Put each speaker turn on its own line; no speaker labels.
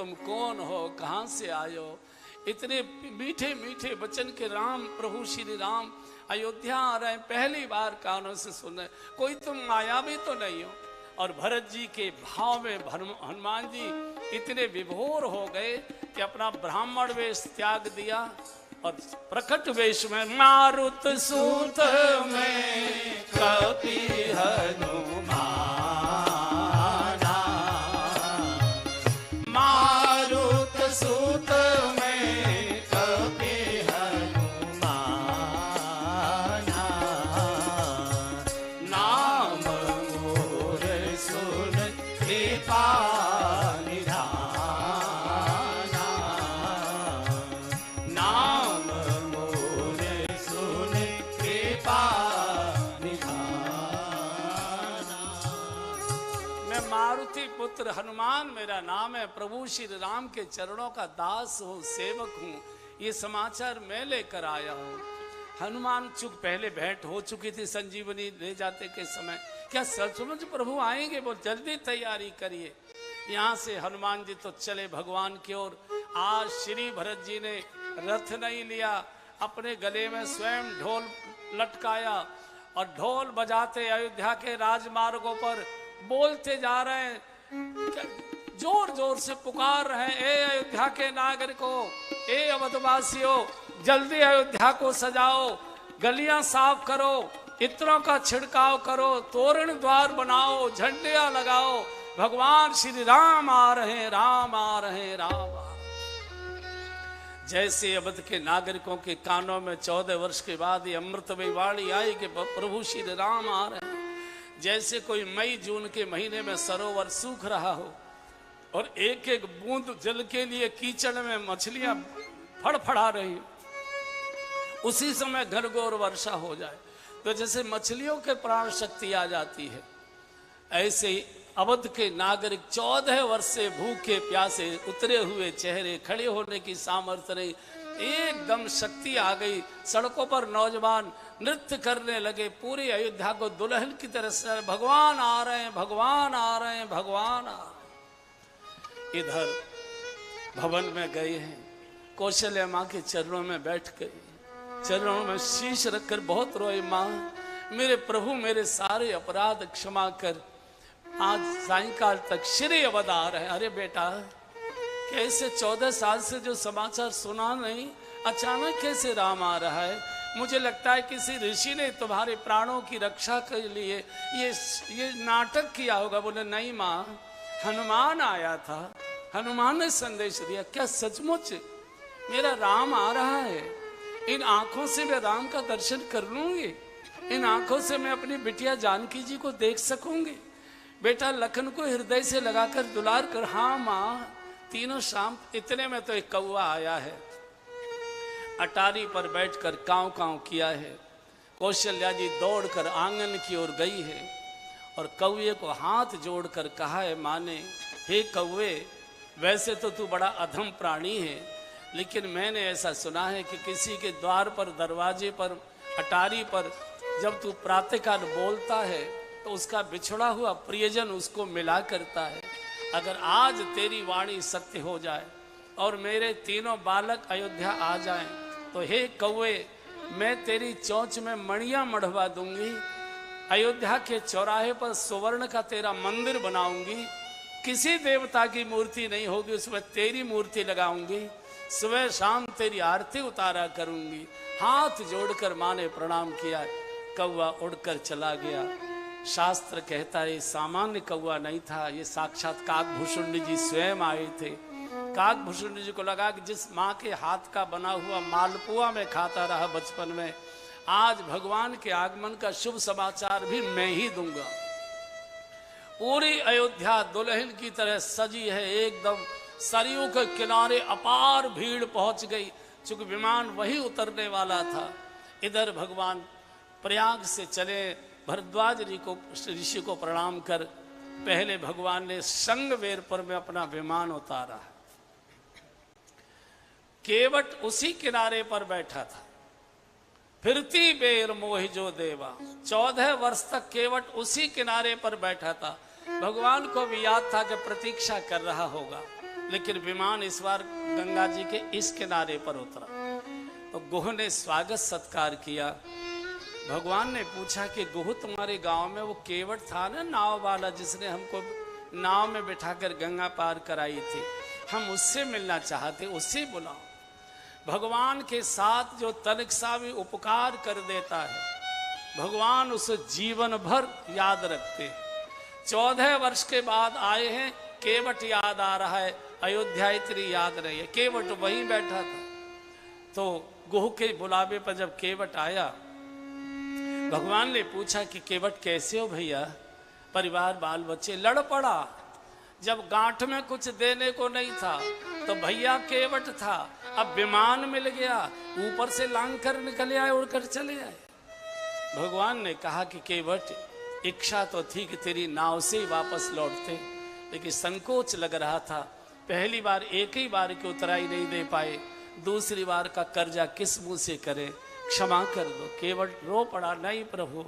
तुम कौन हो, कहाँ से आयो। इतने मीठे मीठे वचन के राम प्रभु श्री राम अयोध्या आ रहे हैं, पहली बार कानों से सुन रहे, कोई तुम मायावी तो नहीं हो। और भरत जी के भाव में हनुमान जी इतने विभोर हो गए कि अपना ब्राह्मण वेश त्याग दिया और प्रकट वेश में मारुत सूत में कपि हनुमाना, मारुत सूत में कपि हनुमाना, नाम मोर सुन कृपा निधाना, नाम मोर सुन कृपा निधाना। मैं मारुति पुत्र हनुमान मेरा नाम है, प्रभु श्री राम के चरणों का दास हूँ, सेवक हूँ, ये समाचार मैं लेकर आया हूँ। हनुमान चूक पहले भेंट हो चुकी थी संजीवनी ले जाते के समय, क्या सचमुच प्रभु आएंगे, वो जल्दी तैयारी करिए। यहाँ से हनुमान जी तो चले भगवान की ओर। आज श्री भरत जी ने रथ नहीं लिया, अपने गले में स्वयं ढोल लटकाया और ढोल बजाते अयोध्या के राजमार्गों पर बोलते जा रहे हैं, जोर जोर से पुकार रहे हैं, ए अयोध्या के नागरिकों, ए अवधवासियों, जल्दी अयोध्या को सजाओ, गलियां साफ करो, इत्रों का छिड़काव करो, तोरण द्वार बनाओ, झंडियां लगाओ, भगवान श्री राम आ रहे हैं, राम आ रहे हैं, राम आ रहे हैं। जैसे अवध के नागरिकों के कानों में 14 वर्ष के बाद ये अमृतमयी वाणी आई कि प्रभु श्री राम आ रहे हैं, जैसे कोई मई जून के महीने में सरोवर सूख रहा हो और एक एक बूंद जल के लिए कीचड़ में मछलियां फड़फड़ा रही, उसी समय घनघोर वर्षा हो जाए तो जैसे मछलियों के प्राण शक्ति आ जाती है, ऐसे ही अवध के नागरिक 14 वर्ष से भूखे प्यासे उतरे हुए चेहरे, खड़े होने की सामर्थ्य नहीं, एकदम शक्ति आ गई। सड़कों पर नौजवान नृत्य करने लगे, पूरी अयोध्या को दुल्हन की तरह से भगवान आ रहे हैं, भगवान आ रहे हैं, भगवान आ रहे हैं। इधर भवन में गए हैं, कौशल्या माँ के चरणों में बैठ गए, चरणों में शीश रखकर बहुत रोए, माँ मेरे प्रभु मेरे सारे अपराध क्षमा कर, आज सायंकाल तक श्री अवध आ रहे हैं। अरे बेटा, कैसे 14 साल से जो समाचार सुना नहीं, अचानक कैसे राम आ रहा है? मुझे लगता है किसी ऋषि ने तुम्हारे प्राणों की रक्षा के लिए ये नाटक किया होगा। बोले नहीं माँ, हनुमान आया था, हनुमान ने संदेश दिया। क्या सचमुच मेरा राम आ रहा है? इन आंखों से मैं राम का दर्शन कर लूंगी, इन आंखों से मैं अपनी बिटिया जानकी जी को देख सकूंगी, बेटा लखन को हृदय से लगाकर दुलार कर। हाँ माँ, तीनों शाम। इतने में तो एक कौवा आया है, अटारी पर बैठकर कांव कांव किया है। कौशल्या जी दौड़कर आंगन की ओर गई है और कौवे को हाथ जोड़कर कहा है माँ ने, हे कौवे, वैसे तो तू बड़ा अधम प्राणी है, लेकिन मैंने ऐसा सुना है कि किसी के द्वार पर, दरवाजे पर, अटारी पर जब तू प्रातःकाल बोलता है तो उसका बिछड़ा हुआ प्रियजन उसको मिला करता है। अगर आज तेरी वाणी सत्य हो जाए और मेरे तीनों बालक अयोध्या आ जाएं, तो हे कौवे, मैं तेरी चोंच में मणियां मढ़वा दूंगी, अयोध्या के चौराहे पर सुवर्ण का तेरा मंदिर बनाऊंगी, किसी देवता की मूर्ति नहीं होगी, उसमें तेरी मूर्ति लगाऊंगी, सुबह शाम तेरी आरती उतारा करूंगी। हाथ जोड़कर माँ ने प्रणाम किया, कौवा उड़कर चला गया। शास्त्र कहता है सामान्य कौवा नहीं था, ये साक्षात काकभूषुंड जी स्वयं आए थे। काकभूषुंड जी को लगा कि जिस माँ के हाथ का बना हुआ मालपुआ में खाता रहा बचपन में, आज भगवान के आगमन का शुभ समाचार भी मैं ही दूंगा। पूरी अयोध्या दुल्हन की तरह सजी है, एकदम सरयू के किनारे अपार भीड़ पहुंच गई, चूंकि विमान वही उतरने वाला था। इधर भगवान प्रयाग से चले, भरद्वाज ऋषि को प्रणाम कर पहले भगवान ने संगवेर पर में अपना विमान उतारा। केवट उसी किनारे पर बैठा था, फिरती बेर मोहि जो देवा। 14 वर्ष तक केवट उसी किनारे पर बैठा था। भगवान को भी याद था कि प्रतीक्षा कर रहा होगा, लेकिन विमान इस बार गंगा जी के इस किनारे पर उतरा। तो गुह ने स्वागत सत्कार किया। भगवान ने पूछा कि गुह, तुम्हारे गांव में वो केवट था ना, नाव वाला, जिसने हमको नाव में बिठाकर गंगा पार कराई थी, हम उससे मिलना चाहते, उससे बुलाओ। भगवान के साथ जो तनिक सा भी उपकार कर देता है, भगवान उसे जीवन भर याद रखते हैं। 14 वर्ष के बाद आए हैं, केवट याद आ रहा है, अयोध्या इतनी याद नहीं है, केवट वहीं बैठा था। तो गुह के बुलावे पर जब केवट आया, भगवान ने पूछा कि केवट कैसे हो भैया, परिवार बाल बच्चे? लड़ पड़ा। जब गांठ में कुछ देने को नहीं था तो भैया केवट था, अब विमान मिल गया, ऊपर से लांग कर निकले आए, उड़कर चले आए। भगवान ने कहा कि केवट, इच्छा तो थी कि तेरी नाव से ही वापस लौटते, लेकिन संकोच लग रहा था। पहली बार एक ही बार की उतराई नहीं दे पाए, दूसरी बार का कर्जा किस मुंह से करे, क्षमा कर दो। केवट रो पड़ा, नहीं प्रभु,